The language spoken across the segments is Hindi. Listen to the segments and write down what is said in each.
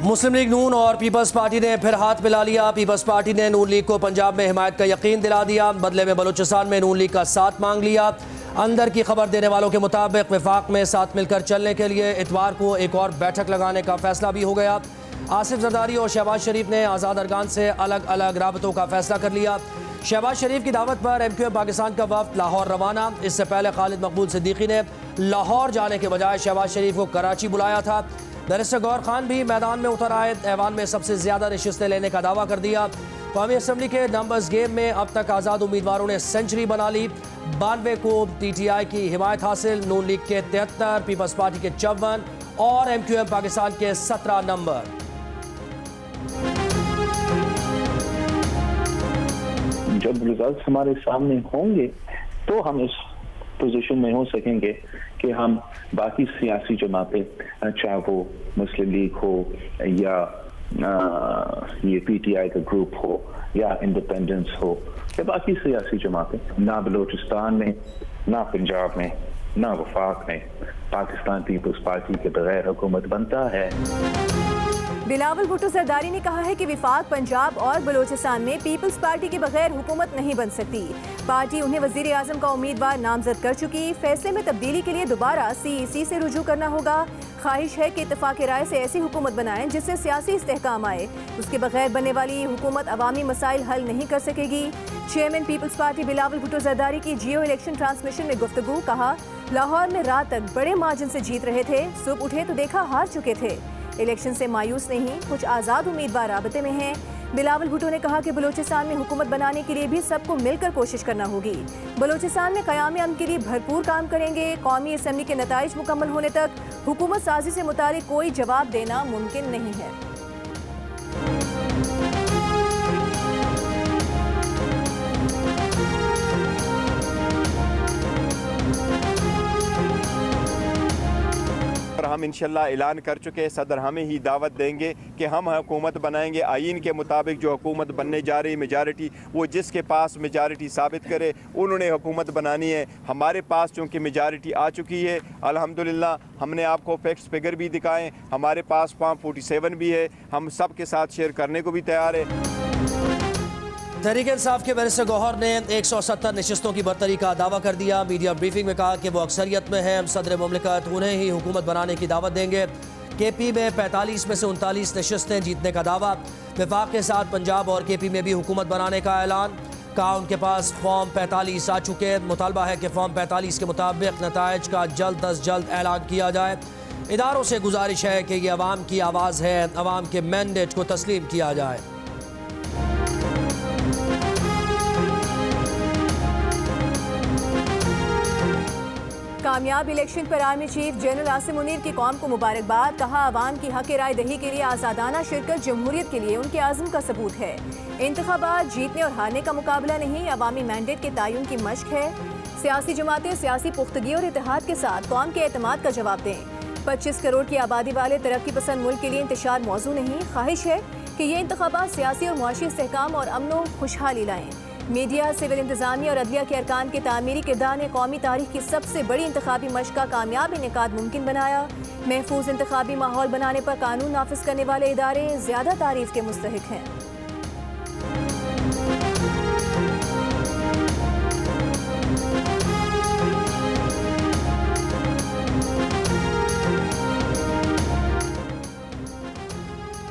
मुस्लिम लीग नून और पीपल्स पार्टी ने फिर हाथ मिला लिया। पीपल्स पार्टी ने नून लीग को पंजाब में हिमायत का यकीन दिला दिया। बदले में बलूचिस्तान में नून लीग का साथ मांग लिया। अंदर की खबर देने वालों के मुताबिक वफाक में साथ मिलकर चलने के लिए इतवार को एक और बैठक लगाने का फैसला भी हो गया। आसिफ जरदारी और शहबाज शरीफ ने आज़ाद अरकान से अलग अलग राबतों का फैसला कर लिया। शहबाज शरीफ की दावत पर MQM पाकिस्तान का वफ्द लाहौर रवाना। इससे पहले खालिद मकबूल सिद्दीकी ने लाहौर जाने के बजाय शहबाज शरीफ को कराची बुलाया था। बैरिस्टर गौहर खान भी मैदान में उतर आए। ऐवान में सबसे ज़्यादा नशिस्तें लेने का दावा कर दिया। कौमी असम्बली के नंबर्स गेम में अब तक आज़ाद उम्मीदवारों ने सेंचुरी बना ली। 92 को PTI की हिमायत हासिल। नून लीग के 73, पीपल्स पार्टी के 54 और MQM पाकिस्तान के 17 नंबर। जब रिजल्ट हमारे सामने होंगे तो हम इस पोजीशन में हो सकेंगे कि हम बाकी सियासी जमातें, चाहे वो मुस्लिम लीग हो या ये PTI का ग्रुप हो या इंडिपेंडेंस हो या बाकी सियासी जमातें, ना बलूचिस्तान में, ना पंजाब में, ना वफाक में पाकिस्तान पीपल्स पार्टी के बगैर हुकूमत बनता है। बिलावल भुट्टो जरदारी ने कहा है कि विफाक पंजाब और बलूचिस्तान में पीपल्स पार्टी के बगैर हुकूमत नहीं बन सकती। पार्टी उन्हें वजीर आजम का उम्मीदवार नामजद कर चुकी। फैसले में तब्दीली के लिए दोबारा CEC से रुजू करना होगा। ख्वाहिश है कि इत्तेफाक राय से ऐसी हुकूमत बनाएं जिससे सियासी इस्तेहकाम आए। उसके बगैर बनने वाली हुकूमत अवामी मसाइल हल नहीं कर सकेगी। Chairman Peoples Party Bilawal Bhutto Zardari की जियो इलेक्शन ट्रांसमिशन में गुफ्तगू। कहा, लाहौर में रात तक बड़े मार्जिन से जीत रहे थे, सुबह उठे तो देखा हार चुके थे। इलेक्शन से मायूस नहीं, कुछ आज़ाद उम्मीदवार राबते में हैं। बिलावल भुट्टो ने कहा कि बलूचिस्तान में हुकूमत बनाने के लिए भी सबको मिलकर कोशिश करना होगी। बलूचिस्तान में क़याम अमन के लिए भरपूर काम करेंगे। कौमी असम्बली के नताइज मुकम्मल होने तक हुकूमत साजी से मुतालिक कोई जवाब देना मुमकिन नहीं है। हम इंशाल्लाह ऐलान कर चुके हैं, सदर हमें ही दावत देंगे कि हम हुकूमत बनाएंगे। आइन के मुताबिक जो हुकूमत बनने जा रही मेजॉरिटी, वो जिसके पास मेजॉरिटी साबित करे उन्होंने हुकूमत बनानी है। हमारे पास चूँकि मेजॉरिटी आ चुकी है अल्हम्दुलिल्लाह, हमने आपको फैक्ट्स फिगर भी दिखाएं। हमारे पास फॉर्म 47 भी है, हम सब के साथ शेयर करने को भी तैयार है। तहरीक इंसाफ के बैरिस्टर गौहर ने 170 नशिस्तों की बरतरी का दावा कर दिया। मीडिया ब्रीफिंग में कहा कि वो अक्सरियत में है। सदर मुमलिकत उन्हें ही हुकूमत बनाने की दावत देंगे। KP में 45 में से 39 नशिस्तें जीतने का दावा। वफाक के साथ पंजाब और KP में भी हुकूमत बनाने का ऐलान। कहा उनके पास फॉर्म 45 आ चुके। मुतालबा है कि फॉर्म 45 के मुताबिक नताइज का जल्द अज जल्द ऐलान किया जाए। इदारों से गुजारिश है कि ये अवाम की आवाज़ है, अवाम के मैंडेट को तस्लीम किया जाए। कामयाब इलेक्शन पर army chief general Asim Munir की कौम को मुबारकबाद। कहा, आवाम की हक राय दही के लिए आज़ादाना शिरकत जमहूरियत के लिए उनके आज़म का सबूत है। इंतखाबात जीतने और हारने का मुकाबला नहीं, अवामी मैंडेट के तयन की मशक है। सियासी जमातें सियासी पुख्तगी और इत्तेहाद के साथ कौम के एतमाद का जवाब दें। 25 करोड़ की आबादी वाले तरक्की पसंद मुल्क के लिए इंतशार मौजू नहीं। ख्वाहिश है कि ये इंतखाबात सियासी और मुआशी इस्तेहकाम और अमन खुशहाली लाएँ। मीडिया, सिविल इंतजामिया और अदलिया के अरकान के तामीरी किरदार ने कौमी तारीख की सबसे बड़ी इंतखाबी मशक का कामयाब इनेकाद मुमकिन बनाया। महफूज इंतखाबी माहौल बनाने पर कानून नाफिज करने वाले इदारे ज़्यादा तारीफ के मुस्तहिक हैं।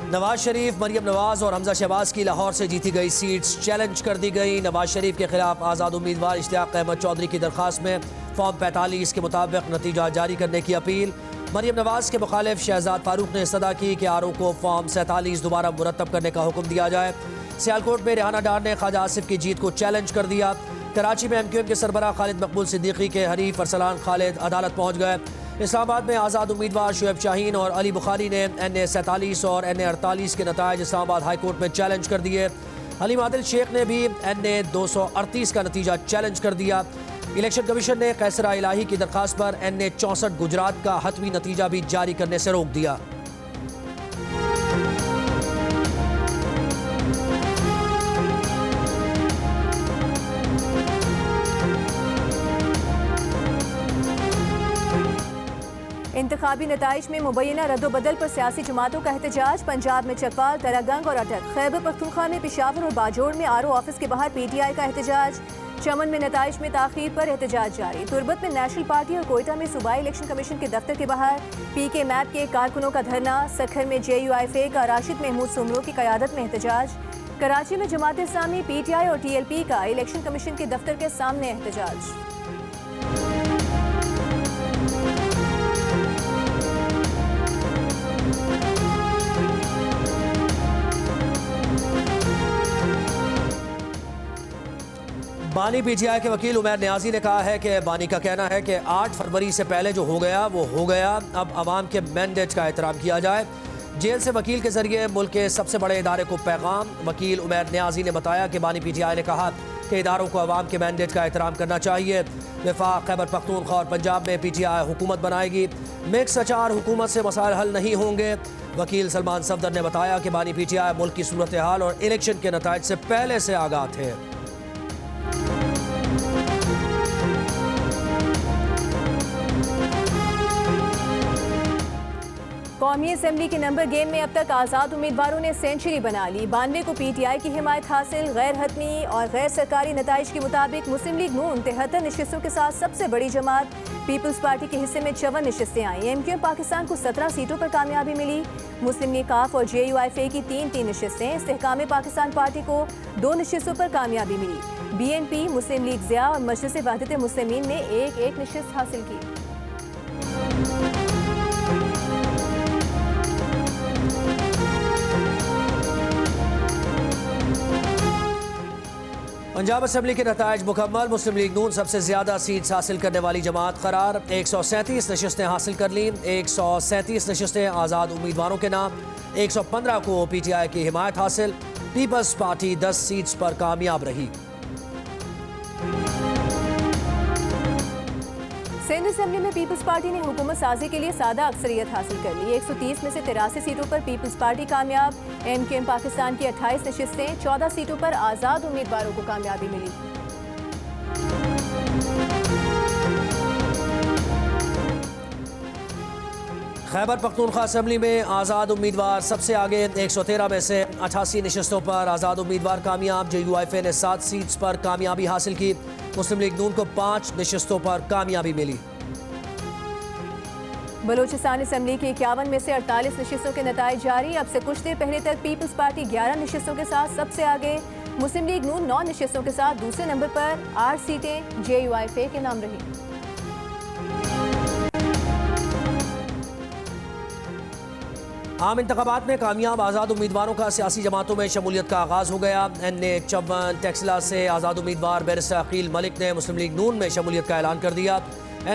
नवाज शरीफ, मरियम नवाज और हमजा शहबाज की लाहौर से जीती गई सीट्स चैलेंज कर दी गई। नवाज शरीफ के खिलाफ आज़ाद उम्मीदवार इश्तियाक अहमद चौधरी की दरख्वास्त में फॉर्म 45 के मुताबिक नतीजा जारी करने की अपील। मरियम नवाज के मुखालिफ शहजाद फारूक ने सदा की कि RO को फॉर्म 47 दोबारा मुरतब करने का हुक्म दिया जाए। सियालकोट में रेहाना डार ने ख्वाजा आसिफ की जीत को चैलेंज कर दिया। कराची में MQM के सरबराह खालिद मकबूल सिद्दीकी के हरीफ अरसलान खालिद अदालत पहुँच गए। इस्लामाबाद में आज़ाद उम्मीदवार शुएब शाहीन और अली बुखारी ने NA 47 और NA 48 के नताइज इस्लामाबाद हाई कोर्ट में चैलेंज कर दिए। हलीम आदिल शेख ने भी NA 238 का नतीजा चैलेंज कर दिया। इलेक्शन कमीशन ने कैसरा इलाही की दरख्वास्त पर NA 64 गुजरात का हतमी नतीजा भी जारी करने से रोक दिया। इंतखाबी नताइज में मुबैना रद्दोबदल पर सियासी जमातों का एहतजाज। पंजाब में चकवाल, तरागंग और अटक। खैबर पख्तूनख्वा में पेशावर और बाजोड़ में आरओ ऑफिस के बाहर PTI का एहतजाज। चमन में नताइज में ताखीर पर एहतजाज जारी। तुरबत में नेशनल पार्टी और कोयटा में सूबाई इलेक्शन कमीशन के दफ्तर के बाहर PK मैप के कारकुनों का धरना। सखर में JUIFA का राशिद महमूद सुमरो की क़यादत में एहतजाज। कराची में जमात इस्लामी, PTI और TLP का इलेक्शन कमीशन के दफ्तर के सामने एहतजाज। बानी PTI के वकील उमैर नियाजी ने कहा है कि बानी का कहना है कि 8 फरवरी से पहले जो हो गया वो हो गया, अब अवाम के मैंडेट का एहतराम किया जाए। जेल से वकील के जरिए मुल्क के सबसे बड़े इदारे को पैगाम। वकील उमैर नियाजी ने बताया कि बानी PTI ने कहा कि इदारों को अवाम के मैंडेट का एहतराम करना चाहिए। वफाक, खैबर पख्तूनख्वा और पंजाब में PTI हुकूमत बनाएगी। मिक्स अचार हुकूमत से मसाइल हल नहीं होंगे। वकील सलमान सफदर ने बताया कि बानी PTI मुल्क की सूरत हाल और इलेक्शन के नताइज से पहले से आगाह थे। कौमी असम्बली के नंबर गेम में अब तक आज़ाद उम्मीदवारों ने सेंचुरी बना ली। 92 को PTI की हिमायत हासिल। गैर हतमी और गैर सरकारी नताइज के मुताबिक मुस्लिम लीग नून 73 नशिस्तों के साथ सबसे बड़ी जमात। पीपल्स पार्टी के हिस्से में 54 नशिस्तें आई। MQM पाकिस्तान को 17 सीटों पर कामयाबी मिली। मुस्लिम लीग काफ और JUIFA की 3-3 नशिस्तें। इस्तेहकाम पाकिस्तान पार्टी को 2 नशिस्तों पर कामयाबी मिली। BNP, मुस्लिम लीग ज़िया और मजलिस वहदत मुस्लिमीन ने 1-1 नशिस्त हासिल की। पंजाब असम्बली के नताइज मुकम्मल। मुस्लिम लीग नून सबसे ज्यादा सीट्स हासिल करने वाली जमात करार। 137 नशिस्तें हासिल कर लीं। 137 नशिस्तें आज़ाद उम्मीदवारों के नाम। 115 को PTI की हिमायत हासिल। पीपल्स पार्टी 10 सीट्स पर कामयाब रही। सिंध असेंबली में पीपल्स पार्टी ने हुकूमत साजी के लिए सादा अक्सरियत हासिल कर ली। 130 में से 83 सीटों पर पीपल्स पार्टी कामयाब। MQM पाकिस्तान की 28 नशिस्तें। 14 सीटों पर आज़ाद उम्मीदवारों को कामयाबी मिली। खैबर पख्तूनख्वा असेंबली में आज़ाद उम्मीदवार सबसे आगे। 113 में से 88 नशिस्तों पर आज़ाद उम्मीदवार कामयाब। JUIFA ने 7 सीट्स पर कामयाबी हासिल की। मुस्लिम लीग नून को 5 नशिस्तों पर कामयाबी मिली। बलूचिस्तान असेंबली की 51 में से 48 नशिस्तों के नताइज जारी। अब से कुछ देर पहले तक पीपल्स पार्टी 11 नशिस्तों के साथ सबसे आगे। मुस्लिम लीग नून 9 नशिस्तों के साथ दूसरे नंबर पर। 8 सीटें JUIFA के नाम रही। आम इंतखाबात में कामयाब आज़ाद उम्मीदवारों का सियासी जमातों में शमूलियत का आगाज़ हो गया। NA 54 टेक्सला से आज़ाद उम्मीदवार बैरिस्टर अकील मलिक ने मुस्लिम लीग नून में शमूलियत का ऐलान कर दिया।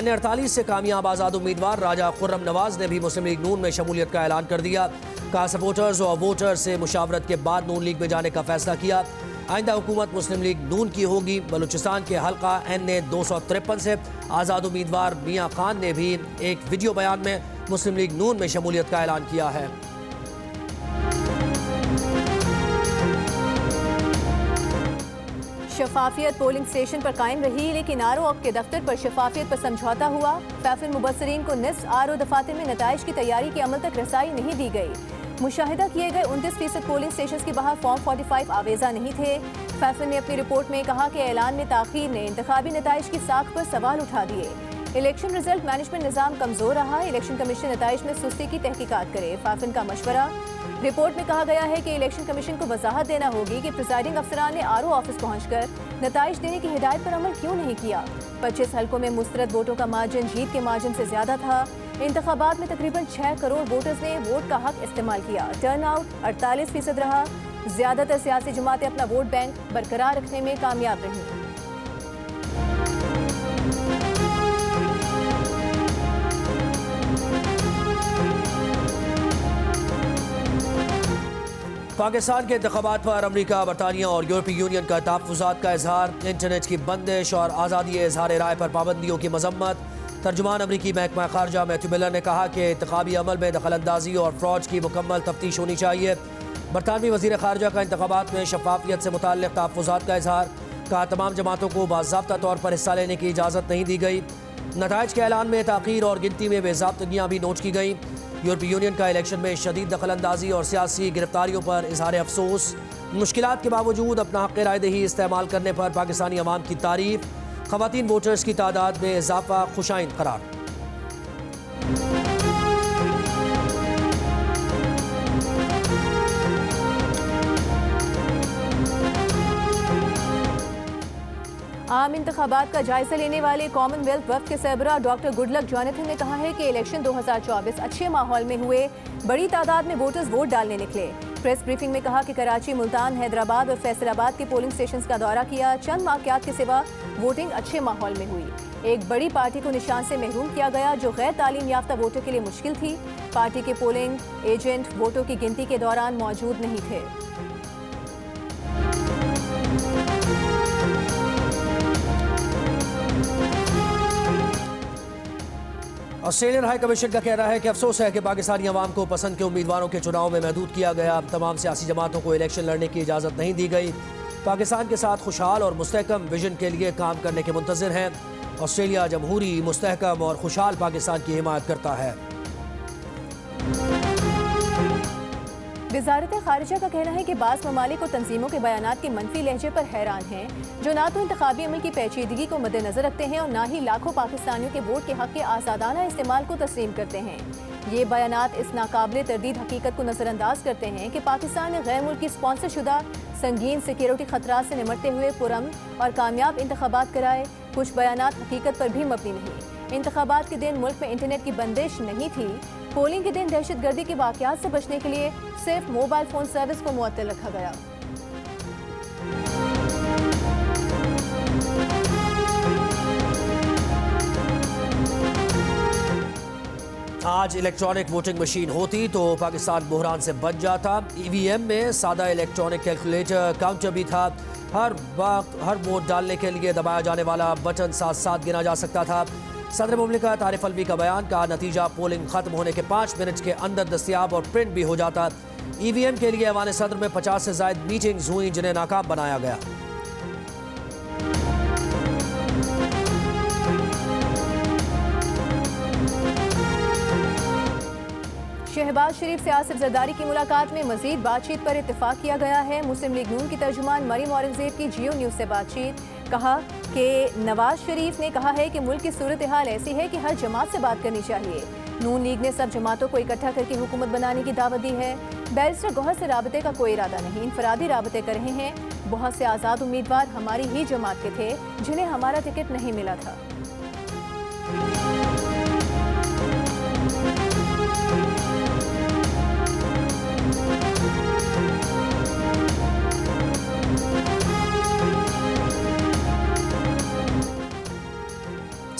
NA 48 से कामयाब आज़ाद उम्मीदवार राजा खुर्रम नवाज ने भी मुस्लिम लीग नून में शमूलियत का ऐलान कर दिया। कहा सपोर्टर्स और वोटर्स से मुशावरत के बाद नून लीग में जाने का फैसला किया। आइंदा हुकूमत मुस्लिम लीग नून की होगी। बलूचिस्तान के हल्का NA 253 से आज़ाद उम्मीदवार मियाँ खान ने भी एक वीडियो बयान में मुस्लिम लीग नून में शमूलियत का ऐलान किया है। शफाफियत पोलिंग स्टेशन पर कायम रही, लेकिन आरओ के दफ्तर पर शफाफियत पर समझौता हुआ। फैफिल मुबसरीन को निस्फ आरओ दफातर में नताइज की तैयारी के अमल तक रसाई नहीं दी गई। मुशाहिदा किए गए 29% पोलिंग स्टेशन के बाहर फॉर्म 45 आवेजा नहीं थे। फैफिल ने अपनी रिपोर्ट में कहा कि ऐलान में ताखीर ने इंतखाबी नताइज की साख पर सवाल उठा दिए। इलेक्शन रिजल्ट मैनेजमेंट निज़ाम कमजोर रहा। इलेक्शन कमीशन नताइज में सुस्ती की तहकीकात करे। फैफिल का मशवरा। रिपोर्ट में कहा गया है कि इलेक्शन कमीशन को वजाहत देना होगी कि प्रिजाइडिंग अफसरान ने आरओ ऑफिस पहुंचकर नताइज देने की हिदायत पर अमल क्यों नहीं किया। 25 हल्कों में मुस्तरद वोटों का मार्जिन जीत के मार्जिन से ज्यादा था। इंतखाबात में तकरीबन 6 करोड़ वोटर्स ने वोट का हक इस्तेमाल किया। टर्न आउट 48% रहा। ज्यादातर सियासी जमातें अपना वोट बैंक बरकरार रखने में कामयाब रही। पाकिस्तान के इंतखाबात पर अमरीका, बरतानिया और यूरोपीय यूनियन का तहफ़्फ़ुज़ात का इजहार। इंटरनेट की बंदिश और आज़ादी इजहार राय पर पाबंदियों की मजम्मत। तर्जुमान अमरीकी महकमा खारजा मैथ्यू मिलर ने कहा कि इंतखाबी अमल में दखलंदाजी और फ्रॉड की मुकम्मल तफ्तीश होनी चाहिए। बरतानवी वज़ीर खारजा का इंतखाबात में शफाफियत से मुताल्लिक़ तहफ़्फ़ुज़ात का इजहार। कहा तमाम जमातों को बाज़ाब्ता तौर पर हिस्सा लेने की इजाज़त नहीं दी गई। नताइज के ऐलान में ताख़ीर और गिनती में बेज़ाब्तगियाँ भी नोट की गईं। यूरोपीय यूनियन का इलेक्शन में शदीद दखलंदाजी और सियासी गिरफ्तारियों पर इजहार अफसोस। मुश्किलात के बावजूद अपना हक़ रायदही इस्तेमाल करने पर पाकिस्तानी अवाम की तारीफ। ख़वातीन वोटर्स की तादाद में इजाफा खुशाइन करार। आम इंतखाबात का जायजा लेने वाले कॉमनवेल्थ वफ़द के सरबराह डॉक्टर गुडलक जॉनथन ने कहा है कि इलेक्शन 2024 अच्छे माहौल में हुए, बड़ी तादाद में वोटर्स वोट डालने निकले। प्रेस ब्रीफिंग में कहा कि कराची, मुल्तान, हैदराबाद और फैसलाबाद के पोलिंग स्टेशंस का दौरा किया। चंद वाक़यात के सिवा वोटिंग अच्छे माहौल में हुई। एक बड़ी पार्टी को निशान से महरूम किया गया जो गैर तालीम याफ्ता वोटर के लिए मुश्किल थी। पार्टी के पोलिंग एजेंट वोटों की गिनती के दौरान मौजूद नहीं थे। ऑस्ट्रेलियन हाई कमीशन का कहना है कि अफसोस है कि पाकिस्तानी अवाम को पसंद के उम्मीदवारों के चुनाव में महदूद किया गया। तमाम सियासी जमातों को इलेक्शन लड़ने की इजाज़त नहीं दी गई। पाकिस्तान के साथ खुशहाल और मुस्तहकम विजन के लिए काम करने के मुंतज़िर हैं। ऑस्ट्रेलिया जमहूरी, मुस्तहकम और खुशहाल पाकिस्तान की हिमायत करता है। वज़ारत ख़ारिजा का कहना है कि बाज़ ममालिक और तंजीमों के बयानात के मनफी लहजे पर हैरान हैं, जो ना तो इंतखाबी अमल की पेचीदगी को मद्देनज़र रखते हैं और ना ही लाखों पाकिस्तानियों के वोट के हक़ के आज़ादाना इस्तेमाल को तस्लीम करते हैं। ये बयानात इस नाकाबिले तरदीद हकीकत को नज़रअंदाज करते हैं कि पाकिस्तान ने गैर मुल्की स्पॉन्सर शुदा संगीन सिक्योरिटी खतरात से निमटते हुए पुरअमन और कामयाब इंतखाबात कराए। कुछ बयानात हकीकत पर भी मबनी नहीं। इंतखाबात के दिन मुल्क में इंटरनेट की बंदिश नहीं थी। पोलिंग के दिन दहशतगर्दी के वाक़यात से बचने के लिए सिर्फ मोबाइल फ़ोन सर्विस को मुअत्तल रखा गया। आज इलेक्ट्रॉनिक वोटिंग मशीन होती तो पाकिस्तान बुहरान से बच जाता। ईवीएम में सादा इलेक्ट्रॉनिक कैलकुलेटर काउंटर भी था। हर वक्त हर वोट डालने के लिए दबाया जाने वाला बटन साथ साथ गिना जा सकता था। सदर मुमलिकत आरिफ अलवी का बयान का नतीजा पोलिंग खत्म होने के 5 मिनट के अंदर दस्तयाब और प्रिंट भी हो जाता। ईवीएम के लिए ऐवान सदर में 50 से ज़ायद मीटिंग्स हुई जिन्हें नाकाम बनाया गया। शहबाज शरीफ से आसिफ जरदारी की मुलाकात में मजीद बातचीत पर इत्तेफाक किया गया है। मुस्लिम लीग नून की तर्जुमान मरियम औरंगजेब की जियो न्यूज़ से बातचीत। कहा कि नवाज शरीफ ने कहा है कि मुल्क की सूरत हाल ऐसी है कि हर जमात से बात करनी चाहिए। नून लीग ने सब जमातों को इकट्ठा करके हुकूमत बनाने की दावत दी है। बैरिस्टर गौहर से राबते का कोई इरादा नहीं, इनफरादी राबते कर रहे हैं। बहुत से आज़ाद उम्मीदवार हमारी ही जमात के थे जिन्हें हमारा टिकट नहीं मिला था।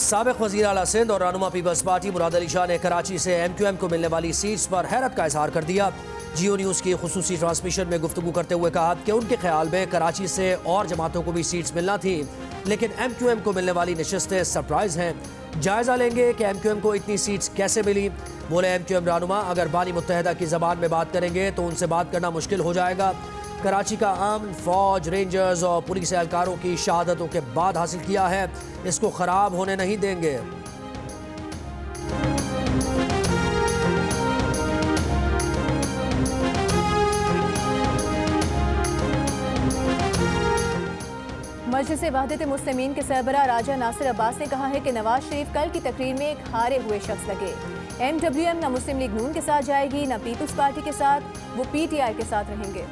साबिक़ वज़ीर आला सिंध और रहनुमा पीपल्स पार्टी मुराद अली शाह ने कराची से MQM को मिलने वाली सीट्स पर हैरत का इजहार कर दिया। जियो न्यूज़ की खुसूसी ट्रांसमिशन में गुफ्तगू करते हुए कहा कि उनके ख्याल में कराची से और जमातों को भी सीट्स मिलना थी, लेकिन MQM को मिलने वाली नशिस्तें सरप्राइज़ हैं। जायज़ा लेंगे कि MQM को इतनी सीट्स कैसे मिली। बोले MQM रहनुमा अगर बानी मुत्तहिदा की ज़बान में बात करेंगे तो उनसे बात करना मुश्किल हो जाएगा। कराची का अमन फौज, रेंजर्स और पुलिस एहलकारों की शहादतों के बाद हासिल किया है, इसको ख़राब होने नहीं देंगे। मजलिस वहदत मुस्लिमीन के सरबराह राजा नासिर अब्बास ने कहा है कि नवाज शरीफ कल की तकरीर में एक हारे हुए शख्स लगे। MWM न मुस्लिम लीग नून के साथ जाएगी न पीपल्स पार्टी के साथ, वो PTI के साथ रहेंगे।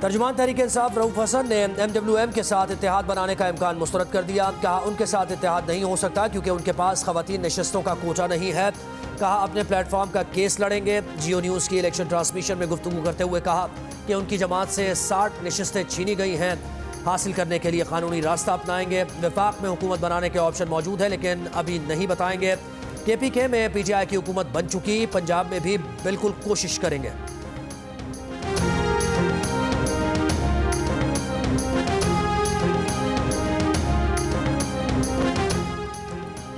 तर्जुमान तहरीक इंसाफ रऊफ हसन ने MWM के साथ इत्तेहाद बनाने का इम्कान मुस्तरद कर दिया। कहा उनके साथ इत्तेहाद नहीं हो सकता क्योंकि उनके पास ख़वातीन नशिस्तों का कोटा नहीं है। कहा अपने प्लेटफॉर्म का केस लड़ेंगे। जियो न्यूज़ की इलेक्शन ट्रांसमिशन में गुफ्तगू करते हुए कहा कि उनकी जमात से 60 नशिस्तें छीनी गई हैं, हासिल करने के लिए कानूनी रास्ता अपनाएंगे। वफाक में हुकूमत बनाने के ऑप्शन मौजूद है लेकिन अभी नहीं बताएंगे। KPK में PTI की हुकूमत बन चुकी, पंजाब में भी बिल्कुल कोशिश करेंगे।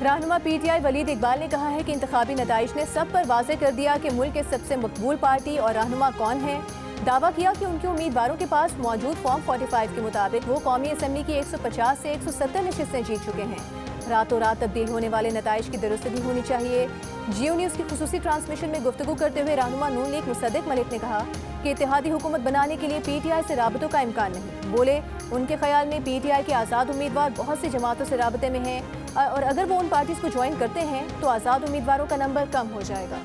रहनुमा PTI वलीद इकबाल ने कहा है कि इंतखाबी नताइज ने सब पर वाज़ेह कर दिया कि मुल्क के सबसे मकबूल पार्टी और रहनुमा कौन है। दावा किया कि उनके उम्मीदवारों के पास मौजूद फॉर्म 45 के मुताबिक वो कौमी असम्बली की 150 से 170 नशिस्तें जीत चुके हैं। रातों रात तब्दील होने वाले नताइज की दुरुस्तगी होनी चाहिए। जियो न्यूज़ की खुसूसी ट्रांसमिशन में गुफ्तगू करते हुए रहनुमा नून लीग मुसद्दिक मलिक ने कहा कि इत्तेहादी हुकूमत बनाने के लिए PTI से राबतों का इम्कान नहीं। बोले उनके ख्याल में PTI के आज़ाद उम्मीदवार बहुत सी जमातों से राबते में हैं और अगर वो उन पार्टीज को ज्वाइन करते हैं तो आज़ाद उम्मीदवारों का नंबर कम हो जाएगा।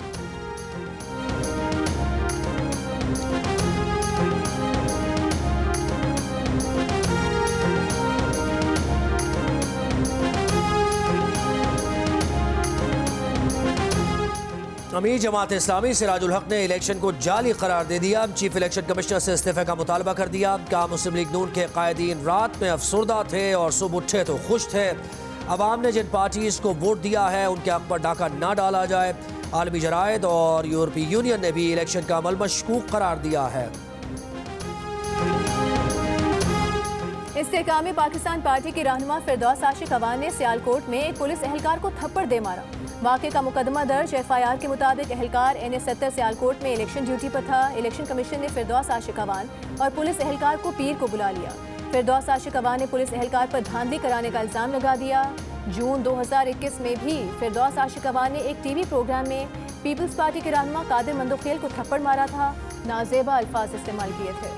अमीर जमात इस्लामी सिराजुल हक ने इलेक्शन को जाली करार दे दिया। चीफ इलेक्शन कमिश्नर से इस्तीफे का मुतालबा कर दिया। कहा मुस्लिम लीग नून के कायदीन रात में अफसुर्दा थे और सुबह उठे तो खुश थे। अवाम ने जिन पार्टीज को वोट दिया है उनके हक पर डाका ना डाला जाए। आलमी जरायद और यूरोपीय यूनियन ने भी इलेक्शन का अमल मशकूक करार दिया है। इस्तेहकाम पाकिस्तान पार्टी की रहनुमा फिरदौस आशिक अवान ने सियालकोट में एक पुलिस एहलकार को थप्पड़ दे मारा। वाक़े का मुकदमा दर्ज। FIR के मुताबिक एहलकार NA-70 सियालकोट में इलेक्शन ड्यूटी पर था। इलेक्शन कमीशन ने फिरदौस आशिक अवान और पुलिस एहलकार को पीर को बुला लिया। फिरदौस आशिक अवान ने पुलिस एहलकार पर धांधली कराने का इल्ज़ाम लगा दिया। जून 2021 में भी फिरदौस आशिक अवान ने एक TV प्रोग्राम में पीपल्स पार्टी के रहनुमा कादिर मंदोखेल को थप्पड़ मारा था। नाजेबा अल्फाज इस्तेमाल किए थे।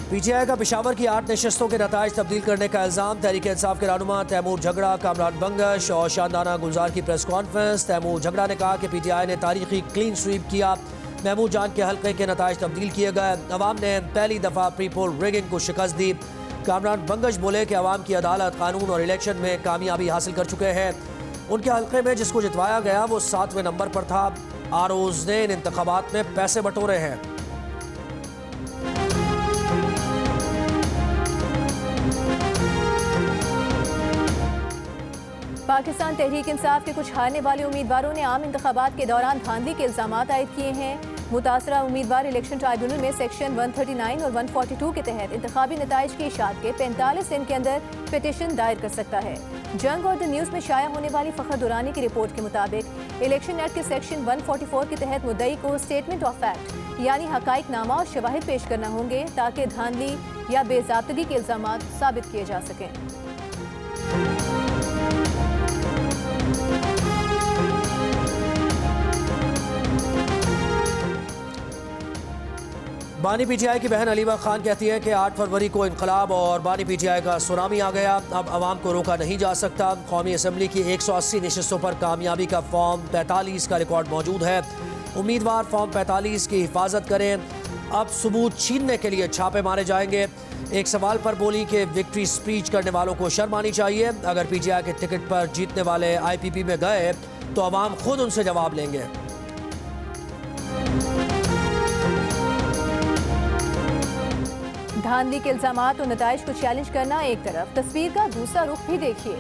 PTI का पेशावर की 8 नशस्तों के नताइज तब्दील करने का इल्ज़ाम। तहरीक इंसाफ के रहनुमा तैमूर झगड़ा, कामरान बंगश और शानदाना गुलजार की प्रेस कॉन्फ्रेंस। तैमूर झगड़ा ने कहा कि PTI ने तारीखी क्लीन स्वीप किया। महमूद जान के हल्के के नताइज तब्दील किए गए। अवाम ने पहली दफ़ा प्री पोल रिगिंग को शिकस्त दी। कामरान बंगश बोले कि अवाम की अदालत, कानून और इलेक्शन में कामयाबी हासिल कर चुके हैं। उनके हल्के में जिसको जितवाया गया वो 7वें नंबर पर था। ROs ने इन इंतखाबात में पैसे बटोरे हैं। पाकिस्तान तहरीक इंसाफ के कुछ हारने वाले उम्मीदवारों ने आम इंतखाबात के दौरान धांधली के इल्ज़ाम आयद किए हैं। मुतासरा उम्मीदवार इलेक्शन ट्राइब्यूनल में सेक्शन 139 और 142 के तहत इंतखाबी नताइज की इशाअत के 45 दिन के अंदर पिटीशन दायर कर सकता है। जंग और द न्यूज़ में शाया होने वाली फ़खर दुरानी की रिपोर्ट के मुताबिक इलेक्शन एक्ट के सेक्शन 144 के तहत मुद्दई को स्टेटमेंट ऑफ फैक्ट यानी हकाइक नामा और शवाहिद पेश करना होंगे ताकि धांधली या बेज़ाब्तगी के इल्ज़ाम साबित किए जा सकें। बानी PTI की बहन अलीमा खान कहती है कि 8 फरवरी को इनकलाब और बानी PTI का सुनामी आ गया। अब आवाम को रोका नहीं जा सकता। कौमी असम्बली की 180 नशिस्तों पर कामयाबी का फॉर्म 45 का रिकॉर्ड मौजूद है। उम्मीदवार फॉर्म 45 की हिफाजत करें। अब सबूत छीनने के लिए छापे मारे जाएंगे। एक सवाल पर बोली कि विक्ट्री स्पीच करने वालों को शर्म आनी चाहिए। अगर PTI के टिकट पर जीतने वाले IPP में गए तो अवाम खुद उनसे जवाब लेंगे। धांधली के इल्जामात और नताइज को चैलेंज करना एक तरफ, तस्वीर का दूसरा रुख भी देखिए।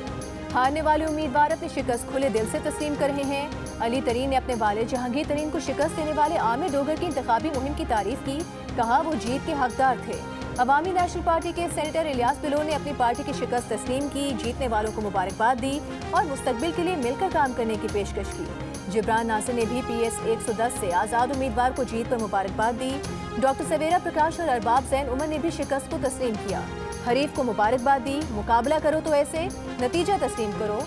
हारने वाले उम्मीदवार अपनी शिकस्त खुले दिल से तस्लीम कर रहे हैं। अली तरीन ने अपने वालिद जहांगीर तरीन को शिकस्त देने वाले आमिर डोगर की इंतखाबी मुहिम की तारीफ की। कहा वो जीत के हकदार थे। अवामी नेशनल पार्टी के सेनेटर इलियास बिलो ने अपनी पार्टी की शिकस्त तस्लीम की, जीतने वालों को मुबारकबाद दी और मुस्तकबिल के लिए मिलकर काम करने की पेशकश की। जिब्रान नासिर ने भी PS 110 से आज़ाद उम्मीदवार को जीत पर मुबारकबाद दी। डॉक्टर सवेरा प्रकाश और अरबाब जैन उमर ने भी शिकस्त को तस्लीम किया। हरीफ को मुबारकबाद दी। मुकाबला करो तो ऐसे, नतीजा तस्लीम करो,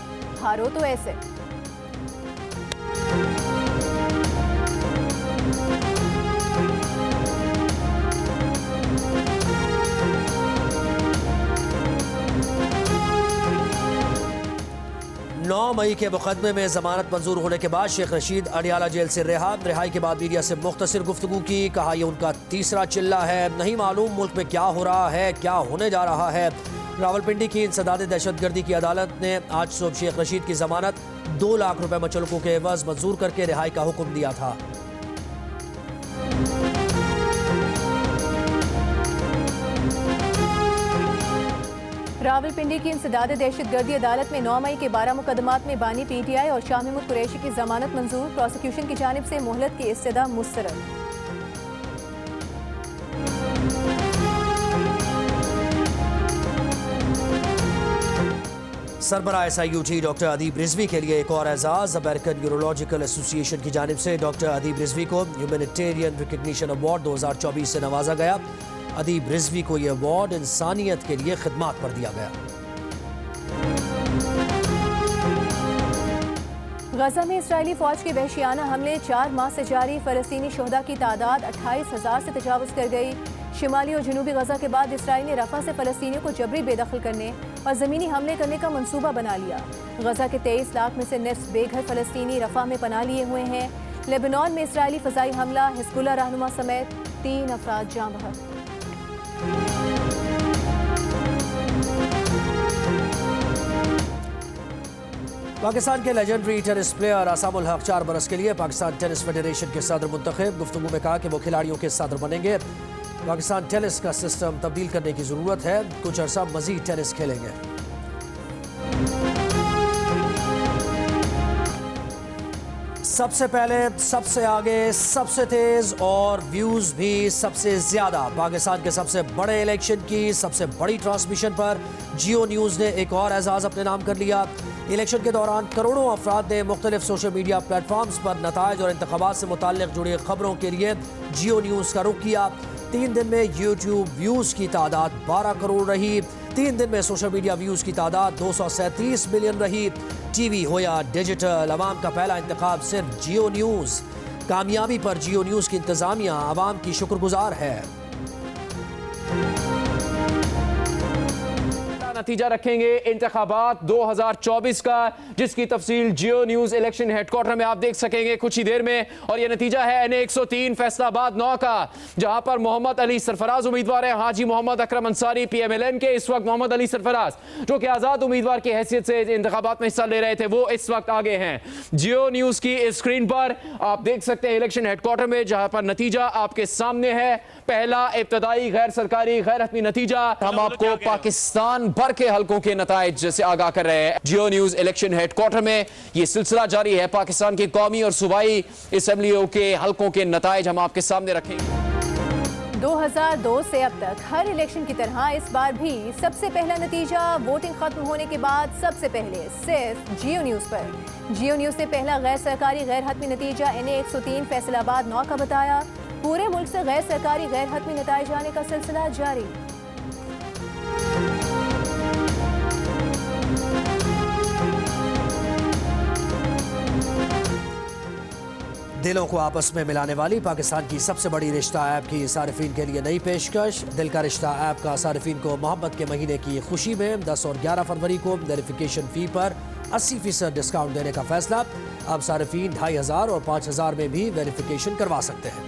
हारो तो ऐसे। मई के मुकदमे में जमानत मंजूर होने के बाद शेख रशीद अडियाला जेल से रिहाई के बाद मीडिया से मुख्तसर गुफ्तगू की। कहा यह उनका तीसरा चिल्ला है। नहीं मालूम मुल्क में क्या हो रहा है, क्या होने जा रहा है। रावलपिंडी की इंसदाद दहशतगर्दी की अदालत ने आज सुबह शेख रशीद की जमानत 2 लाख रुपए मचलकों के एवज मंजूर करके रिहाई का हुक्म दिया था। रावलपिंडी की इंसदाद दहशतगर्दी अदालत में 9 मई के 12 मुकदमात में बानी PTI और शाह महमूद कुरैशी की जमानत मंजूर। प्रोसिक्यूशन की जानिब से मोहलत की इस्तदा मुस्तरद। सरबराह SIUT डॉक्टर अदीब रिजवी के लिए एक और एजाज। अमेरिकन यूरोलॉजिकल एसोसिएशन की जानिब से डॉक्टर अदीब रिजवी को ह्यूमैनिटेरियन रिकग्निशन अवार्ड 2024 से नवाजा गया। अदीब रिजवी को यह अवार्ड इंसानियत के लिए खिदमात पर दिया गया। गजा में इस्राएली फौज के वहशियाना हमले 4 माह से जारी। फलस्तीनी शोहदा की तादाद 28,000 से तजावुज़ कर गई। शिमाली और जनूबी गजा के बाद इसराइल ने रफा से फलस्तीनियों को जबरी बेदखल करने और ज़मीनी हमले करने का मंसूबा बना लिया। गजा के 23 लाख में से निस्फ बेघर फलस्तीनी रफा में पनाह लिए हुए हैं। लेबनान में इसराइली फ़ज़ाई हमला, हिज़्बुल्लाह रहनुमा समेत 3 अफराद जाँ बहक। पाकिस्तान के लेजेंडरी टेनिस प्लेयर आसामुल हक 4 बरस के लिए पाकिस्तान टेनिस फेडरेशन के सदर मुंतखब। गुफ्तगू में कहा कि वो खिलाड़ियों के सदर बनेंगे। पाकिस्तान टेनिस का सिस्टम तब्दील करने की ज़रूरत है। कुछ अर्सा मजीद टेनिस खेलेंगे। सबसे पहले, सबसे आगे, सबसे तेज और व्यूज भी सबसे ज्यादा। पाकिस्तान के सबसे बड़े इलेक्शन की सबसे बड़ी ट्रांसमिशन पर जियो न्यूज़ ने एक और एजाज अपने नाम कर लिया। इलेक्शन के दौरान करोड़ों अफराद ने मुख्तलिफ सोशल मीडिया प्लेटफॉर्म्स पर नताइज और इंतखाबात से मुताल्लिक जुड़ी खबरों के लिए जियो न्यूज़ का रुख किया। 3 दिन में यूट्यूब व्यूज़ की तादाद 12 करोड़ रही। 3 दिन में सोशल मीडिया व्यूज़ की तादाद 237 मिलियन रही। टीवी हो या डिजिटल, अवाम का पहला इंतखाब सिर्फ जियो न्यूज़। कामयाबी पर जियो न्यूज़ की इंतज़ामिया अवाम की शुक्रगुजार है। नतीजा रखेंगे इंतखाबात 2024 का, जिसकी तफसील जियो न्यूज़ इलेक्शन हेडक्वार्टर में आप देख सकेंगे कुछ ही देर में। और यह नतीजा है NA 103 फैसलाबाद 9 का, जहां पर मोहम्मद अली सरफराज उम्मीदवार है। हाजी मोहम्मद अकरम अंसारी PMLN के इस वक्त मोहम्मद अली सरफराज, जो कि आज़ाद उम्मीदवार की हैसियत से इंतखाबात में हिस्सा ले रहे थे, वो इस वक्त आगे हैं। जियो न्यूज़ की स्क्रीन पर आप देख सकते हैं इलेक्शन हेडक्वार्टर में, जहां पर नतीजा आपके सामने है। पहला इब्तदाई गैर सरकारी गैर हतमी नतीजा। हम आपको पाकिस्तान भर के हलकों के नताइज से आगाह कर रहे हैं। जियो न्यूज़ इलेक्शन हेडक्वार्टर में यह सिलसिला जारी है। पाकिस्तान के कौमी और सूबाई असेंबलियों के हलकों के नताइज हम आपके सामने रखेंगे। 2002 से अब तक हर इलेक्शन की तरह इस बार भी सबसे पहला नतीजा वोटिंग खत्म होने के बाद सबसे पहले सिर्फ जियो न्यूज़ पर। जियो न्यूज़ ने पहला गैर सरकारी गैर हतमी नतीजा NA 103 फैसलाबाद 9 का बताया। पूरे मुल्क से गैर सरकारी गैर हतमी नताइज आने का सिलसिला जारी। दिलों को आपस में मिलाने वाली पाकिस्तान की सबसे बड़ी रिश्ता ऐप की सारिफीन के लिए नई पेशकश। दिल का रिश्ता ऐप का सारिफीन को मोहब्बत के महीने की खुशी में 10 और 11 फरवरी को वेरिफिकेशन फ़ी पर 80% डिस्काउंट देने का फैसला। अब सारिफीन 2500 और 5000 में भी वेरिफिकेशन करवा सकते हैं।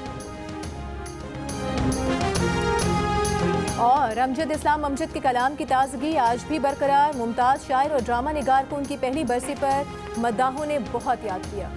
और अमजद इस्लाम अमजद के कलाम की ताजगी आज भी बरकरार। मुमताज़ शायर और ड्रामा निगार को उनकी पहली बरसी पर मद्दाहों ने बहुत याद किया।